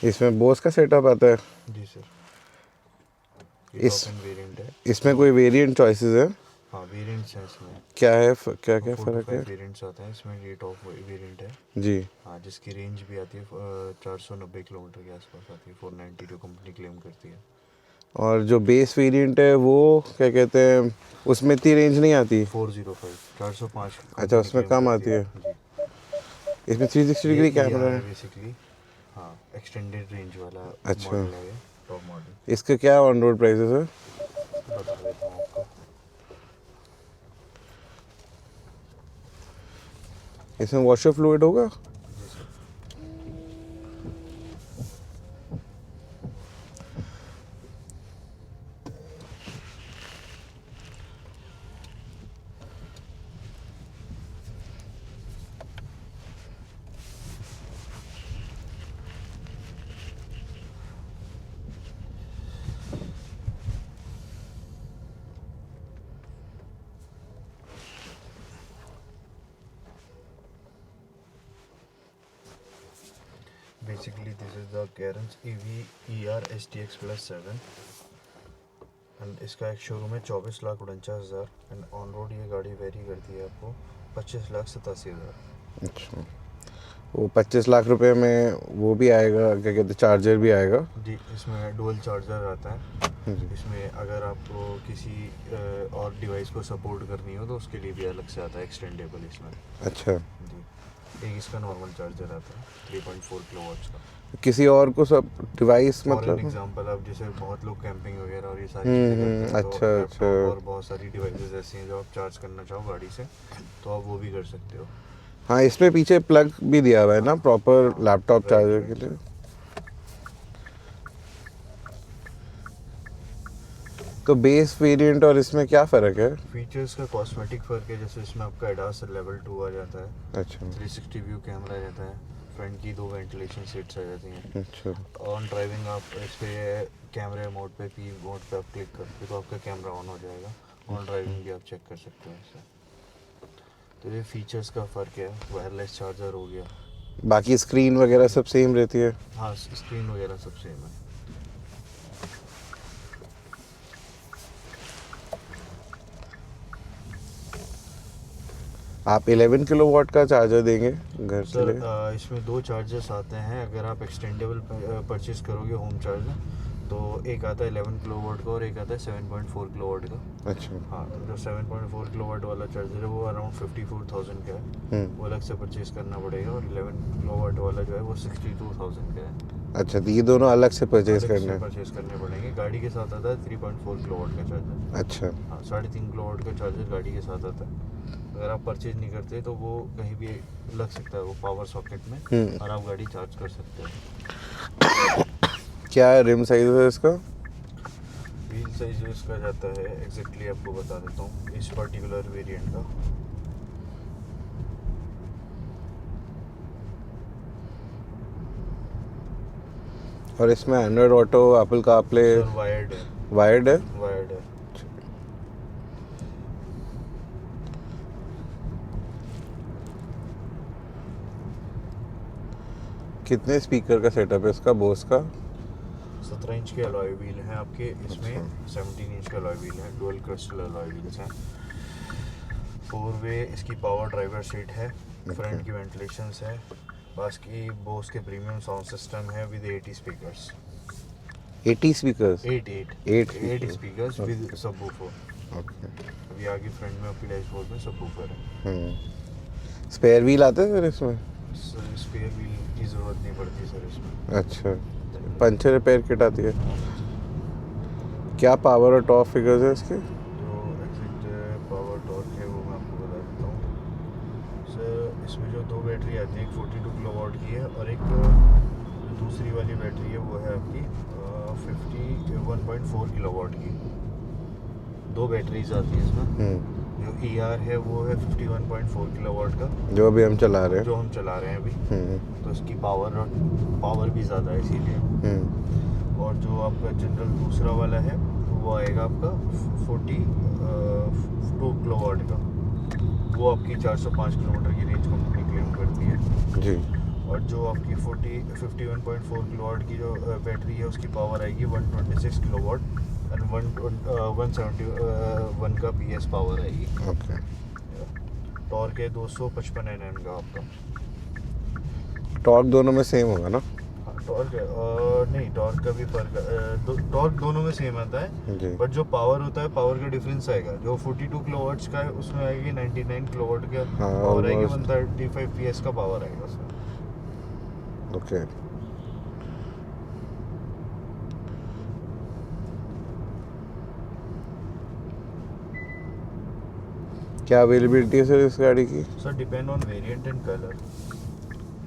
इसमें बोस का सेटअप आता है जी सर। इस वेरिएंट है। इसमें कोई वेरिएंट चॉइसेस है? हाँ वेरिएंट्स हैं इसमें। क्या है क्या क्या 4 to फ़र्क 5 है? वेरिएंट्स आते हैं इसमें। ये टॉप वेरिएंट है। जी। हाँ जिसकी रेंज भी आती है 490 किलोमीटर के आसपास आती है। 490 जो कंपनी क्लेम करती है। और जो बेस वेरिएंट है वो क्या कहते हैं, उसमें इतनी रेंज नहीं आती? 405 405 अच्छा, कंपनी उसमें क्लेम कम करती आती है। है जी। इसमें 360 ये डिग्री कैमरा ER है है? बेसिकली। हाँ एक्सटेंडेड रेंज वाला अच्छा, मॉडल है ये। Top model. इसका क्या ऑन रोड प्राइसेस है? बता देता हूँ आपको। इसमें वॉशर फ्लूइड होगा? जी sir. Basically, this is the Karen's EV ER STX Plus 7 and इसका एक शोरूम है 24,49,000 एंड ऑन रोड ये गाड़ी वेरी करती है आपको 25,87,000। अच्छा, वो 25 लाख रुपए में वो भी आएगा, क्या कहते हैं, चार्जर भी आएगा? जी इसमें डुअल चार्जर आता है। जी। इसमें अगर आपको किसी और डिवाइस को सपोर्ट करनी हो तो उसके लिए भी अलग से आता है एक्सटेंडेबल इसमें। अच्छा, जी एक इसका नॉर्मल चार्जर आता है 3.4 किलोवाट्स का। किसी और को सब डिवाइस फॉर मतलब? एग्जांपल आप जैसे बहुत लोग कैंपिंग वगैरह और ये सारी चीज़ें करते हैं तो अच्छा लैपटॉप अच्छा। और बहुत सारी डिवाइसेस ऐसी हैं जो आप चार्ज करना चाहो गाड़ी से तो आप वो भी कर सकते हो। हाँ, इसमें पीछे प्लग भी दिया हुआ है ना, प्रॉपर हाँ, लैपटॉप राइट चार्जर के राइट। लिए। तो बेस वेरिएंट और इसमें क्या फ़र्क है? फीचर्स का कॉस्मेटिक फ़र्क है। जैसे इसमें आपका एडास लेवल 2 आ जाता है। अच्छा 360 व्यू कैमरा रहता है। फ्रंट की 2 वेंटिलेशन सीट्स आ जाती हैं। अच्छा। ऑन ड्राइविंग आप इस पे कैमरे मोड पे पी मोड पे आप क्लिक करते तो आपका कैमरा ऑन हो जाएगा। ऑन ड्राइविंग भी आप चेक कर सकते हो इससे। तो ये फीचर्स का फ़र्क है। वायरलेस चार्जर हो गया। बाकी स्क्रीन वगैरह सब सेम रहती है? हाँ स्क्रीन वगैरह सब सेम है। आप 11 किलोवाट का चार्जर देंगे घर के सर लिए? इसमें 2 चार्जर्स आते हैं। अगर आप एक्सटेंडेबल परचेज करोगे होम चार्जर तो एक आता है 11 किलोवाट का और एक आता है 7.4 किलोवाट का। अच्छा। हाँ तो जो 7.4 किलोवाट वाला चार्जर है वो अराउंड 54,000 का है। वो अलग से परचेज करना पड़ेगा। और 11 किलोवाट वाला जो है वो 62,000 का है। अच्छा, तो ये दोनों अलग से परचेज अलग करना से है? परचेज करने पड़ेंगे। गाड़ी के साथ आता है 3.4 किलोवाट का चार्जर। अच्छा। हाँ 3.5 किलोवाट का चार्जर गाड़ी के साथ आता है। अगर आप परचेज नहीं करते तो वो कहीं भी लग सकता है वो पावर सॉकेट में और आप गाड़ी चार्ज कर सकते हो। क्या है रिम साइज है इसका? व्हील साइज जो इसका जाता है एग्जैक्टली आपको बता देता हूँ इस पर्टिकुलर वेरिएंट का। और इसमें Android auto, Apple CarPlay? Sir wired है। वायर्ड है? वायर्ड है। कितने स्पीकर का सेटअप है इसका बोस का? 17 इंच के अलॉय व्हील हैं आपके इसमें। अच्छा। 17 इंच का अलॉय व्हील है। डुअल क्रिस्टल अलॉय व्हील्स हैं। 4 वे इसकी पावर ड्राइवर सीट है। फ्रंट की वेंटिलेशंस है। बाकी बोस के प्रीमियम साउंड सिस्टम है with 80 speakers. 80 speakers? 8 speakers with subwoofer. Okay. अभी आगे फ्रंट में आपकी डैशबोर्ड में सबवूफर है। स्पेयर व्हील आते हैं सर इसमें? सर स्पेयर व्हील की ज़रूरत नहीं पड़ती सर इसमें। अच्छा, पंचर रिपेयर किट आती है? क्या पावर और टॉप फिगर्स है इसके? जो एग्जैक्ट पावर टॉर्क है वो मैं आपको बता देता हूँ। सर इसमें जो 2 बैटरी आती है एक 42 किलोवाट की है और एक जो दूसरी वाली बैटरी है वो है आपकी 51.4 किलोवाट की। 2 बैटरीज आती है इसमें। जो ER है वो है 51.4 किलोवाट का जो अभी हम चला रहे हैं। जो हम चला रहे हैं अभी। तो इसकी पावर भी ज़्यादा है इसीलिए। और जो आपका जनरल दूसरा वाला है वो आएगा आपका 42 किलोवाट का। वो आपकी 405 किलोमीटर की रेंज कंपनी क्लेम करती है। जी। और जो आपकी 51.4 किलोवाट की जो बैटरी है उसकी पावर आएगी 126 किलोवाट एंड 171 का PS पावर आएगी। ओके। टॉर्क है 255 Nm का आपका। टॉर्क दोनों में सेम होगा ना? हाँ टॉर्क है नहीं टॉर्क का भी फर्क टॉर्क दोनों में सेम आता है जी। बट जो पावर होता है पावर का डिफरेंस आएगा। जो 42 किलोवाट्स का है उसमें आएगी 99 किलोवाट का हाँ, पावर आएगी, almost। 135 PS का पावर आएगा उसमें। ओके। क्या अवेलेबिलिटी है सर इस गाड़ी की? Sir depend on variant and colour.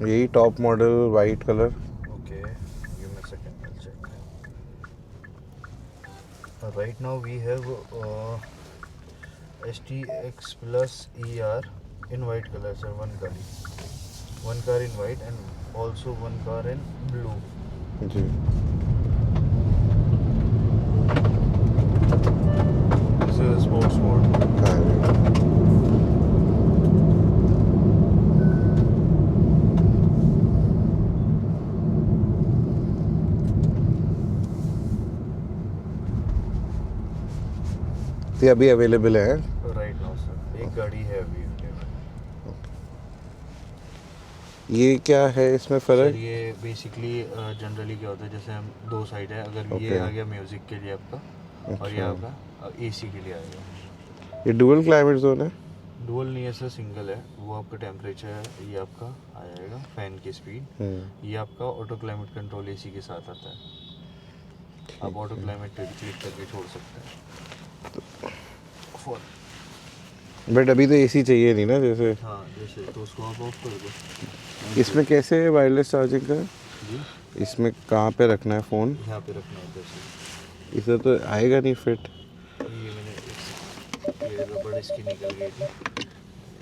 यही top model white colour. Okay, give me a second, I'll check. Right now we have STX Plus ER in white color, sir. One car in white and also one car in blue. जी। This is a sports mode. हाँ जी। तो ये अभी available है? Right now, sir. एक गाड़ी है अभी India में। ये क्या है इसमें सर फ़र्क? ये बेसिकली जनरली क्या होता है जैसे हम दो साइड है, अगर ये Okay. आ गया म्यूजिक के लिए आपका और ये अच्छा। आपका AC के लिए आएगा। ये डुअल क्लाइमेट जोन है? डुअल नहीं है सर, सिंगल है। वो आपका टेम्परेचर है, ये आपका आ जाएगा फैन की स्पीड। ये आपका ऑटो क्लाइमेट कंट्रोल AC के साथ आता है। आप ऑटो क्लाइमेट पे भी क्लिक करके छोड़ सकते हैं। For- बट अभी तो एसी चाहिए नहीं ना जैसे। हाँ जैसे तो उसको आप ऑफ कर दो। इसमें कैसे है वायरलेस चार्जिंग का? जी इसमें कहाँ पे रखना है फ़ोन? यहाँ पे रखना है जैसे। इसे तो आएगा नहीं फिट। ये मैंने ये रबड़ इसकी निकल गई थी,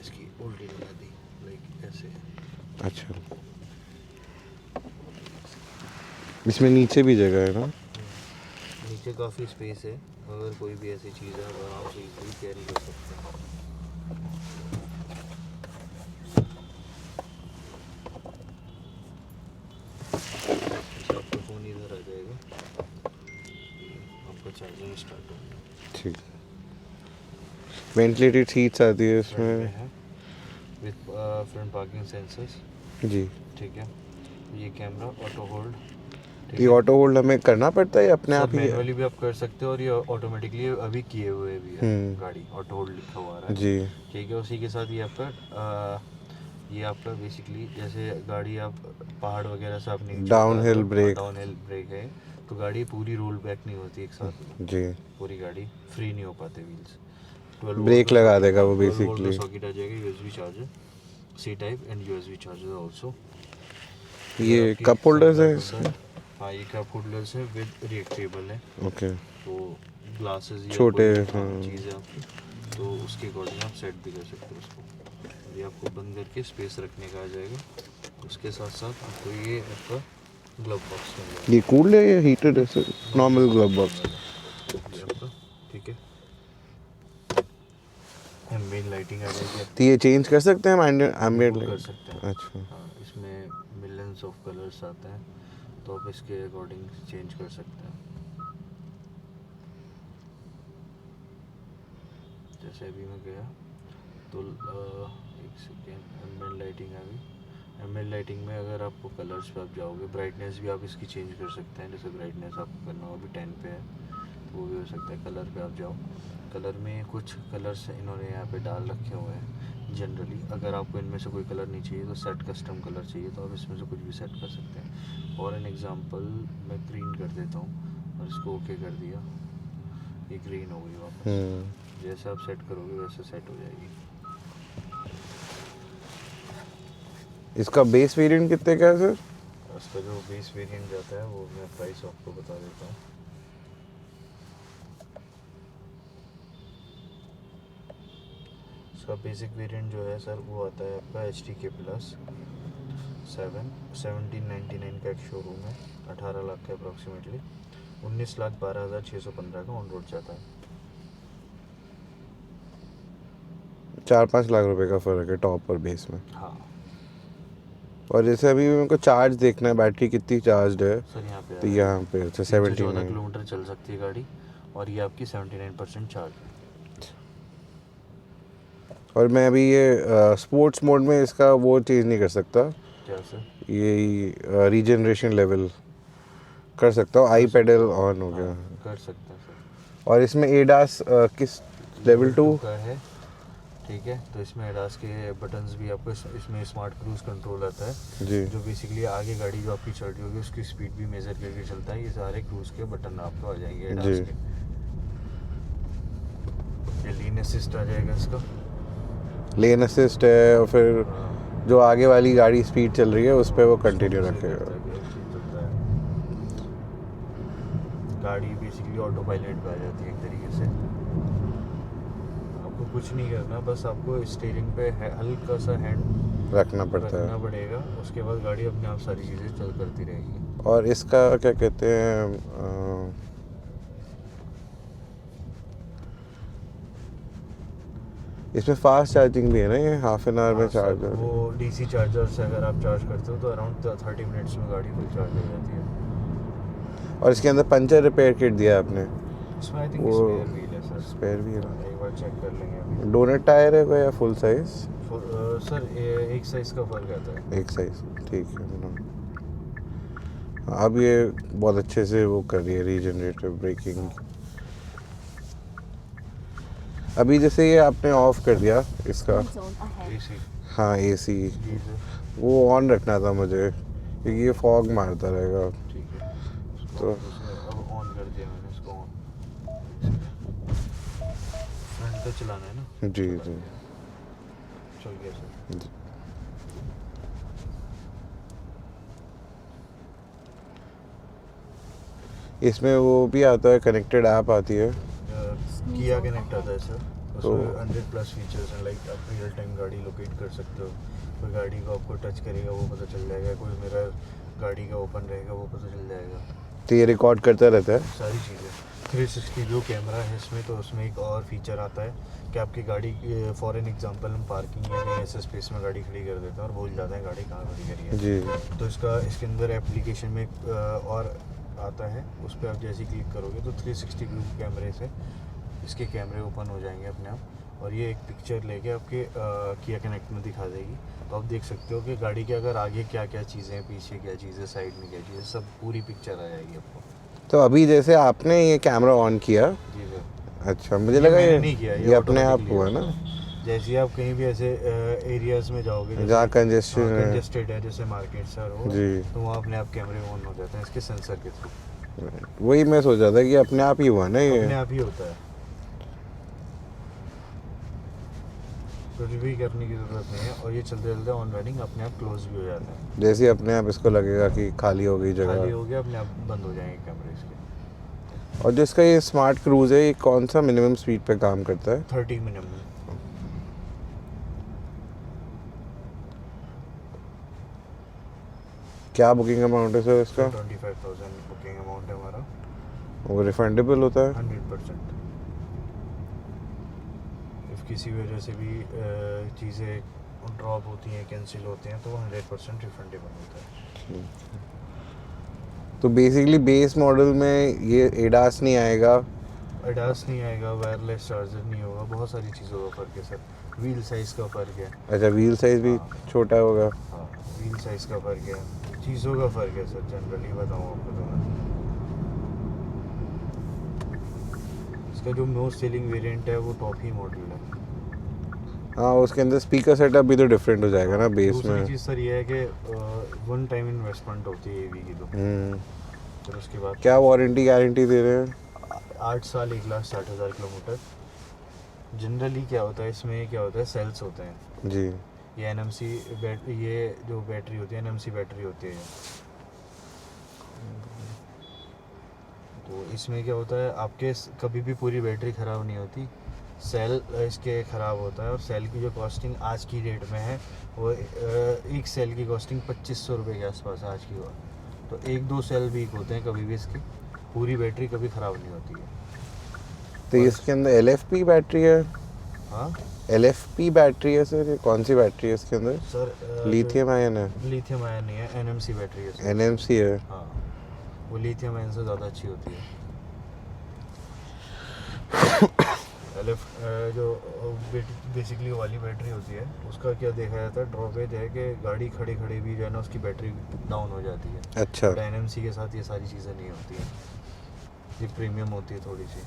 इसकी उल्टी लगा दी लाइक ऐसे। अच्छा। इसमें नीचे भी जगह है ना? नीचे काफ़ी स्पेस है, अगर कोई भी ऐसी चीज़ है तो आराम से इजीली कैरी कर सकते हैं। आपका फ़ोन इधर आ जाएगा, आपका चार्जिंग स्टार्ट हो गया। ठीक। वेंटिलेटेड सीट्स आती है फ्रंट में इसमें? है विद फ्रंट पार्किंग सेंसर्स। जी। ठीक है, ये कैमरा ऑटो होल्ड। ये ऑटो होल्ड हमें करना पड़ता है या अपने आप ही? मैनुअली भी आप कर सकते हो और ये ऑटोमेटिकली अभी किए हुए भी है। गाड़ी ऑटो होल्ड लिखा हुआ है। जी। ठीक है, उसी के साथ ये आपका बेसिकली जैसे गाड़ी आप पहाड़ वगैरह से आप नीचे डाउनहिल ब्रेक। डाउनहिल ब्रेक है तो गाड़ी पूरी रोल बैक नहीं होती एक साथ। जी। पूरी गाड़ी फ्री नहीं हो पाते व्हील्स। 12 ब्रेक लगा देगा वो बेसिकली बेसिकली। सॉकेट आ जाएगा, USB charger, C type and USB charger also. ये कप होल्डर्स है इसमें? हाँ ये कप होल्डर्स है विद रिएक्टेबल है। ओके। तो ग्लासेस या छोटे, कोई हाँ। चीज़ है आपकी तो उसके अकॉर्डिंग आप सेट भी कर सकते हो उसको। ये आपको बंद करके स्पेस रखने का आ जाएगा। उसके साथ साथ आपको ये आपका ग्लव बॉक्स मिल जाएगा। ये कूल्ड है या हीटेड है सर? Normal glove box. ये आपका ठीक है। एम्बिएंट लाइटिंग आ जाएगी आपकी। तो ये चेंज कर सकते हैं हम एम्बिएंट बिल्कुल कर लाइट? सकते हैं। अच्छा। हाँ इसमें मिलियंस ऑफ कलर्स आते हैं तो आप इसके अकॉर्डिंग चेंज कर सकते हैं। जैसे अभी मैं गया तो एक सेकेंड, एम्बिएंट लाइटिंग आ गई। एम्बिएंट लाइटिंग में अगर आपको कलर्स पे आप जाओगे, ब्राइटनेस भी आप इसकी चेंज कर सकते हैं। जैसे ब्राइटनेस आपको करना हो अभी 10 पे है तो वो भी हो सकता है। कलर पे आप जाओ, कलर में कुछ कलर्स इन्होंने यहाँ पे डाल रखे हुए हैं जनरली। अगर आपको इनमें से कोई कलर नहीं चाहिए तो सेट कस्टम कलर चाहिए तो आप इसमें से कुछ भी सेट कर सकते हैं। और एन एग्जांपल मैं ग्रीन कर देता हूँ और इसको ओके कर दिया, ये ग्रीन हो गई वापस। जैसे आप सेट करोगे वैसे सेट हो जाएगी। इसका बेस वेरिएंट कितने का है सर? इसका जो बेस वेरिएंट जाता है वो मैं प्राइस आपको बता देता हूँ। इसका बेसिक वेरिएंट जो है सर वो आता है आपका HTK प्लस 1799 का एक शोरूम है, 18 लाख का अप्रॉक्सीमेटली। 19,12,615 का ऑन रोड जाता है। 4-5 लाख रुपए का फ़र्क है टॉप और बेस में। हाँ और जैसे अभी मेरे को चार्ज देखना है, बैटरी कितनी चार्ज है, सर यहाँ पे तो यहाँ पे अच्छा 14 79। किलोमीटर चल सकती है गाड़ी, और ये आपकी 79% चार्ज। और मैं अभी ये स्पोर्ट्स मोड में इसका वो चेंज नहीं कर सकता, क्या सर? ये रीजनरेशन लेवल कर सकता हूँ, आई पेडल ऑन हो गया। हाँ, कर सकते हैं सर। और इसमें एडास किस लेवल 2 का है, ठीक है। तो इसमें एडास के बटन्स भी आपको इसमें स्मार्ट क्रूज कंट्रोल आता है, जी। जो बेसिकली आगे गाड़ी जो आपकी चल रही होगी उसकी स्पीड भी मेजर करके चलता है। ये सारे क्रूज के बटन आपको आ जाएंगे एडास जी। के। ये लीन असिस्ट आ जाएगा इसका। लेन असिस्ट है, और फिर जो आगे वाली गाड़ी स्पीड चल रही है उस पर वो कंटिन्यू रखेगा। गाड़ी बेसिकली ऑटो पायलट पे आ जाती है एक तरीके से। आपको कुछ नहीं करना, बस आपको स्टीयरिंग पे हल्का सा हैंड रखना पड़ता रखना है। पड़ेगा, उसके बाद गाड़ी अपने आप सारी चीज़ें चल करती रहेगी। और इसका क्या कहते हैं, इसमें फास्ट चार्जिंग भी है ना, ये हाफ एन आवर में हाँ सर, चार्ज हो रही है। वो डीसी चार्जर से अगर आप चार्ज करते हो तो अराउंड 30 मिनट्स में गाड़ी फुल चार्ज हो जाती है। और इसके अंदर पंचर रिपेयर किट दिया है आपने, इसमें आई थिंक वो स्पेयर व्हील है सर। स्पेयर भी है ना। एक बार चेक कर लेंगे अभी। डोनट टायर है कोई या फुल साइज? सर एक साइज़ का फ़र्क आता है। एक साइज, ठीक है ना। अब ये बहुत अच्छे से वो कर रही है रीजनरेटिव ब्रेकिंग। अभी जैसे ये आपने ऑफ कर दिया इसका, एसी। हाँ एसी, जी सर, वो ऑन रखना था मुझे क्योंकि ये फॉग मारता रहेगा। ठीक है। तो अब ऑन कर दिया मैंने इसको ऑन। फ्रंट तो चलाना है ना? जी चला जी दिया। चल गया सर। जी। इसमें वो भी आता है, कनेक्टेड ऐप आती है। किया कनेक्ट आता है सर। तो- उसमें 100+ फीचर्स हैं, लाइक आप रियल टाइम गाड़ी लोकेट कर सकते हो। कोई गाड़ी को आपको टच करेगा वो पता चल जाएगा, कोई मिरर गाड़ी का ओपन रहेगा वो पता चल जाएगा। तो ये रिकॉर्ड करता रहता है। सारी चीज़ें 360 व्यू कैमरा है इसमें। तो उसमें एक और फीचर आता है कि आपकी गाड़ी, फॉर एन एग्जांपल हम पार्किंग या कहीं ऐसे स्पेस में गाड़ी खड़ी कर देते हैं और भूल जाते हैं गाड़ी कहाँ खड़ी करी है, जी तो इसके अंदर एप्लीकेशन में और आता है, उस पर आप जैसे ही क्लिक करोगे तो 360 व्यू कैमरे से इसके कैमरे ओपन हो जाएंगे अपने आप, और ये एक पिक्चर लेके आपके किया कनेक्ट में दिखा देगी। तो आप देख सकते हो कि गाड़ी के अगर आगे क्या क्या चीज़ें हैं, पीछे क्या चीज़ है, साइड में क्या चीज़ है, सब पूरी पिक्चर आ जाएगी आपको। तो अभी जैसे आपने ये कैमरा ऑन किया, जी सर। अच्छा मुझे लगा मैंने ये नहीं किया, ये अपने आप automatically हुआ ना, जैसे ही आप कहीं भी ऐसे एरियाज में जाओगे जहाँ कंजेस्टेड है। कंजेस्टेड है, जैसे मार्केट सर हो, जी। तो वहाँ अपने आप कैमरे ऑन हो जाते हैं इसके सेंसर के थ्रू। वही मैं सोच रहा था कि अपने आप ही हुआ ना अपने ये। आप ही होता है, कुछ भी करने की ज़रूरत नहीं है, और ये चलते चलते ऑन रनिंग अपने आप क्लोज भी हो जाते हैं। जैसे ही अपने आप इसको लगेगा कि खाली हो गई खाली जगह। हो गया अपने आप बंद हो जाएंगे कैमरे इसके। और जिसका ये स्मार्ट क्रूज है, ये कौन सा मिनिमम स्पीड पे काम करता है? 30 मिनट। क्या बुकिंग अमाउंट है सर इसका? 25,000 बुकिंग अमाउंट है हमारा। वो रिफंडेबल होता है? 100%। इफ़ किसी वजह से भी चीज़ें ड्रॉप होती हैं, कैंसिल होते हैं, तो वो 100% रिफंडेबल होता है। तो बेसिकली बेस मॉडल में ये एडास नहीं आएगा? एडास नहीं आएगा, वायरलेस चार्जर नहीं होगा, बहुत सारी चीज़ों का फ़र्क है सर। व्हील साइज़ का फ़र्क है। अच्छा, व्हील साइज भी हाँ। छोटा होगा? हाँ, व्हील साइज़ का फ़र्क है, चीज़ों का फ़र्क है सर। जनरली बताऊँ आपको तो मैं, इसका जो मोस्ट सेलिंग वेरिएंट है वो टॉप ही मॉडल है। हाँ, उसके अंदर स्पीकर सेटअप भी तो डिफरेंट हो जाएगा ना बेस दूसरी में। चीज़ सर ये है कि वन टाइम इन्वेस्टमेंट होती है ईवी की, तो फिर उसके बाद क्या वारंटी गारंटी दे रहे हैं? 8 साल 1,60,000 किलोमीटर। जनरली क्या होता है इसमें, क्या होता है, सेल्स होते हैं। जी। ये एनएमसी ये जो बैटरी होती है एनएमसी बैटरी होती है। तो इसमें क्या होता है, आपके कभी भी पूरी बैटरी ख़राब नहीं होती, सेल इसके ख़राब होता है। और सेल की जो कॉस्टिंग आज की डेट में है वो एक सेल की कॉस्टिंग 2500 रुपये के आसपास आज की हुआ। तो 1-2 सेल वीक होते हैं कभी भी, इसकी पूरी बैटरी कभी ख़राब नहीं होती है। तो इसके अंदर LFP बैटरी है? हाँ LFP बैटरी है सर, ये कौन सी बैटरी है इसके अंदर? सर लिथियम आयन है? लिथियम आयन नहीं है, NMC बैटरी है सर। NMC है? हाँ, वो लिथियम आयन से ज़्यादा अच्छी होती है। जो बेसिकली वाली बैटरी होती है उसका क्या देखा जाता है, ड्रॉबैक है कि गाड़ी खड़े खड़े भी जो है ना उसकी बैटरी डाउन हो जाती है। अच्छा। बट NMC के साथ ये सारी चीज़ें नहीं होती हैं, ये प्रीमियम होती है थोड़ी सी।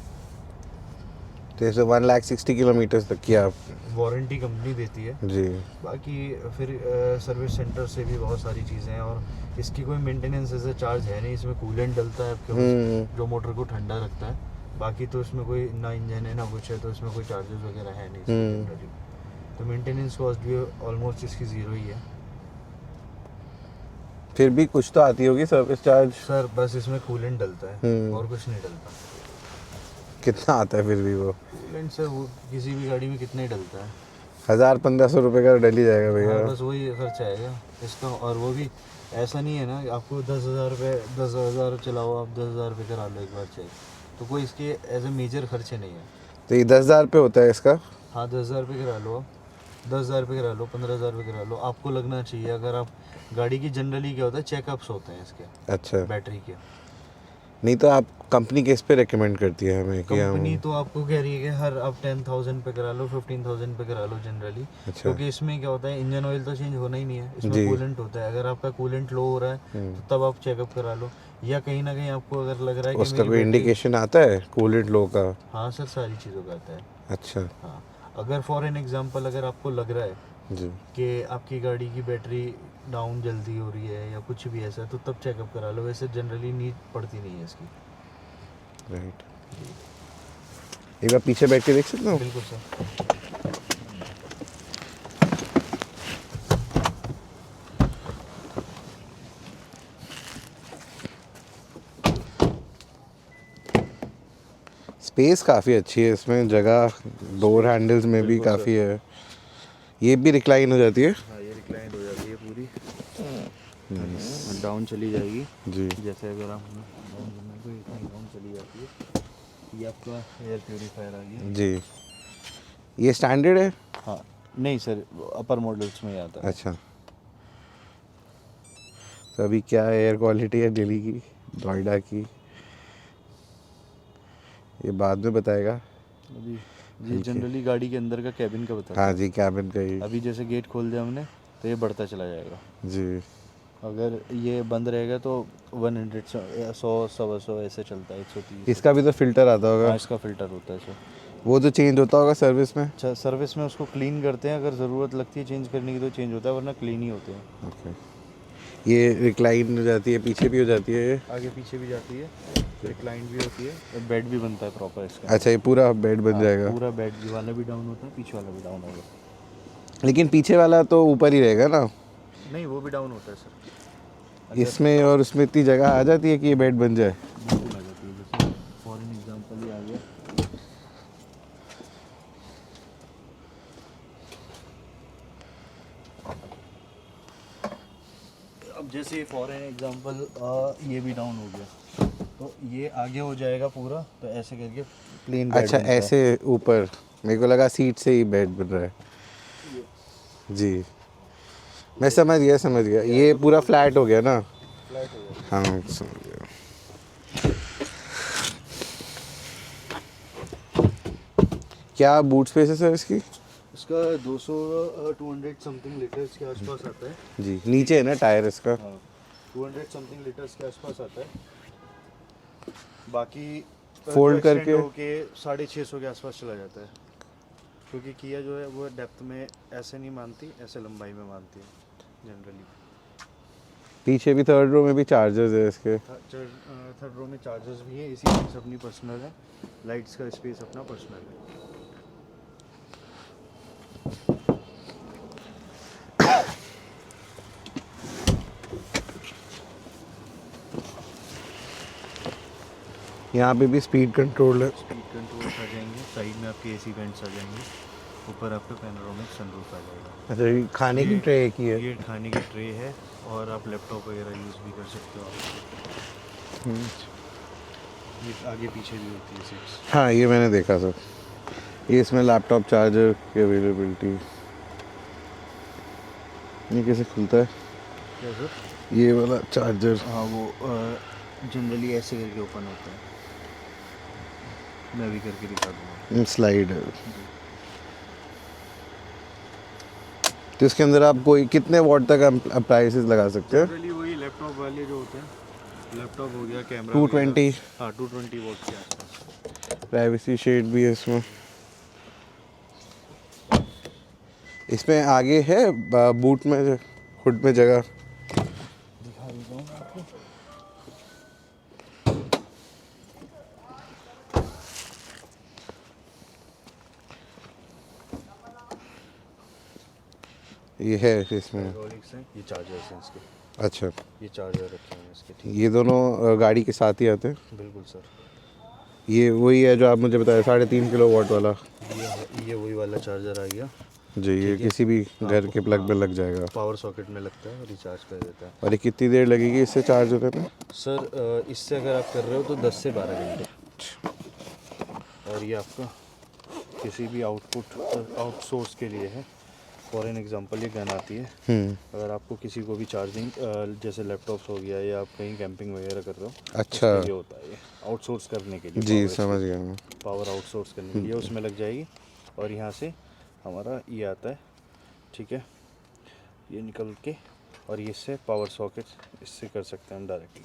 तो इसे 160 किलोमीटर तक की आप वारंटी कंपनी देती है जी। बाकी फिर सर्विस सेंटर से भी बहुत सारी चीज़ें हैं, और इसकी कोई मेंटेनेंस ऐसा चार्ज है नहीं। इसमें कूलेंट डलता है आपके जो मोटर को ठंडा रखता है, बाकी तो इसमें कोई ना इंजन है ना कुछ है, तो इसमें कोई चार्जेस वगैरह है नहीं जनरली। तो मेंटेनेंस कॉस्ट भी ऑलमोस्ट इसकी ज़ीरो ही है। फिर भी कुछ तो आती होगी सर्विस चार्ज? सर बस इसमें कूलेंट डलता है और कुछ नहीं डलता। कितना आता है फिर भी वो? कूलेंट सर वो किसी भी गाड़ी में कितना ही डलता है, 1000-1500 रुपये का डल ही जाएगा भैया। हाँ, बस वही खर्चा आएगा इसका। और वो भी ऐसा नहीं है ना कि आपको 10,000 रुपये 10,000 चलाओ, आप 10,000 रुपये करा लो एक बार चाहिए, तो कोई इसके एज ए मेजर खर्चे नहीं है। तो ये 10,000 रुपये होता है इसका? हाँ 10,000 रुपये करा लो, 10,000 रुपये करा लो, 15,000 रुपये करा लो, आपको लगना चाहिए। अगर आप गाड़ी की जनरली क्या होता है, चेकअप्स होते हैं इसके अच्छा। बैटरी के। नहीं तो आप कंपनी किस पे रेकमेंड करती है हमें कि हम? कंपनी तो आपको कह रही है कि हर आप 10,000 पे करा लो, 15,000 पे करा लो जनरली। अच्छा। क्योंकि इसमें क्या होता है, इंजन ऑयल तो चेंज होना ही नहीं है, जी। इसमें कूलेंट होता है। अगर आपका कूलेंट लो हो रहा है तो तब आप चेकअप करा लो, या कहीं ना कहीं आपको अगर लग रहा है कि उसका मेरी कोई बैटरी- इंडिकेशन आता है कूलेंट लो का? हाँ सर, सारी चीज़ों का आता है। अच्छा हाँ, अगर फॉर एन एग्जांपल अगर आपको लग रहा है जी। कि आपकी गाड़ी की बैटरी डाउन जल्दी हो रही है या कुछ भी ऐसा, तो तब चेकअप करा लो। वैसे जनरली नीड पड़ती नहीं है इसकी। राइट। एक बार पीछे बैठ के देख सकता हूँ? बिल्कुल सर। स्पेस काफ़ी अच्छी है इसमें, जगह डोर हैंडल्स में भी बिल्कुल सर। काफ़ी है। ये भी रिक्लाइन हो जाती है? हाँ, ये रिक्लाइंड हो जाती है पूरी, डाउन चली जाएगी जी। जैसे अगर आप डाउन करना है तो इतना डाउन चली जाती है। ये आपका एयर प्योरीफायर आ गया जी। ये स्टैंडर्ड है? हाँ नहीं सर, अपर मॉडल्स में ही आता है। अच्छा। तो अभी क्या एयर क्वालिटी है दिल्ली की, नोएडा की, ये बाद में बताएगा। अभी जी जनरली गाड़ी के अंदर का कैबिन का बताता हाँ जी, कैबिन का ही। है। अभी जैसे गेट खोल दिया हमने तो ये बढ़ता चला जाएगा। जी। अगर ये बंद रहेगा तो 100 100 100 ऐसे चलता है, 130। इसका भी तो फिल्टर आता होगा? हाँ, इसका फिल्टर होता है सर। वो तो चेंज होता होगा सर्विस में? अच्छा, सर्विस में उसको क्लीन करते हैं, अगर ज़रूरत लगती है चेंज करने की तो चेंज होता है, वरना क्लीन ही होते हैं। ओके। ये रिक्लाइन हो जाती है, पीछे भी हो जाती है ये? आगे पीछे भी जाती है, रिक्लाइन भी होती है, बेड भी बनता है प्रॉपर इसका। अच्छा, ये पूरा बेड बन हाँ, जाएगा? पूरा बेड ये वाला भी डाउन होता है, पीछे वाला भी डाउन होगा। लेकिन पीछे वाला तो ऊपर ही रहेगा ना? नहीं, वो भी डाउन होता है सर। इसमें और उसमें इतनी जगह आ जाती है कि ये बेड बन जाए? बिल्कुल आ जाती है। जैसे फॉर एन एग्जांपल ही आ गया, अब जैसे फॉर एन एग्जांपल ये भी डाउन हो गया तो ये आगे हो जाएगा पूरा, तो ऐसे करके प्लेन बेड अच्छा, बनता है। ऐसे ऊपर? मेरे को लगा सीट से ही बेड बन रहा है। जी, मैं समझ गया। ये पूरा फ्लैट हो गया ना? फ्लैट हो जाएगा। हाँ, समझ गया। क्या बूट स्पेस है सर इसकी? इसका 200 समथिंग लीटर्स के आसपास आता है। जी, नीचे है ना टायर इसका? हाँ, 200 समथिंग लीटर्स के आसपास आता है। बाकी Fold करके? के 650 के आसपास चला जाता है, क्योंकि किया जो है वो डेप्थ में ऐसे नहीं मानती, ऐसे लंबाई में मानती है जनरली। पीछे भी थर्ड रो में भी चार्जर्स है इसके? थर्ड रो में चार्जर्स भी हैं, इसी स्पेस अपनी पर्सनल है, लाइट्स का स्पेस अपना पर्सनल है। यहाँ पे भी स्पीड कंट्रोल है? स्पीड कंट्रोल्स आ जाएंगे, साइड में आपके AC वेंट्स आ जाएंगे, ऊपर आपका पैनोरामिक सनरूफ आ जाएगा। अच्छा, ये खाने की ट्रे एक ही है? ये खाने की ट्रे है, और आप लैपटॉप वगैरह यूज़ भी कर सकते हो आप। ये आगे पीछे भी होती है सीट्स। हाँ, ये मैंने देखा सर। ये इसमें लैपटॉप चार्जर की अवेलेबिलिटी। ये कैसे खुलता है क्या सर? ये वाला चार्जर? हाँ वो जनरली ऐसे करके ओपन होता है, मैं भी करके दिखा दूँगा। स्लाइड है। तो इसके अंदर आप कोई कितने वॉट तक अप्लायंसेस लगा सकते हैं? जनरली वही लैपटॉप वाले जो होते हैं, लैपटॉप हो गया, कैमरा 220। हाँ 220 वोट के आसपास। प्राइवेसी शेड भी है इसमें। इसमें आगे है बूट में हुड में जगह? दिखा देता हूँ मैं आपको। ये है इसमें? हाइड्रोलिक्स हैं, ये चार्जर्स हैं इसके, अच्छा, ये चार्जर रखे हैं इसके। ठीक ये दोनों गाड़ी के साथ ही आते हैं? है, बिल्कुल सर। ये वही है जो आप मुझे बताया 3.5 किलो वाट वाला? ये वही वाला चार्जर आ गया जी, ये ठीक है। किसी भी घर के प्लग में हाँ, लग जाएगा। पावर सॉकेट में लगता है, रिचार्ज कर देता है। और ये कितनी देर लगेगी इससे चार्ज होने में? सर इससे अगर आप कर रहे हो तो 10 से 12 घंटे। और ये आपका किसी भी आउटसोर्स के लिए है। फॉर एन एग्जांपल ये गन आती है, अगर आपको किसी को भी चार्जिंग जैसे लैपटॉप्स हो गया या आप कहीं कैंपिंग वगैरह कर रहे हो, अच्छा, उसके लिए होता है ये, आउटसोर्स करने के लिए। जी समझ गया मैं। पावर आउटसोर्स करने के लिए उसमें लग जाएगी। और यहाँ से हमारा ये आता है, ठीक है, ये निकल के, और ये इससे पावर सॉकेट इससे कर सकते हैं हम डायरेक्टली।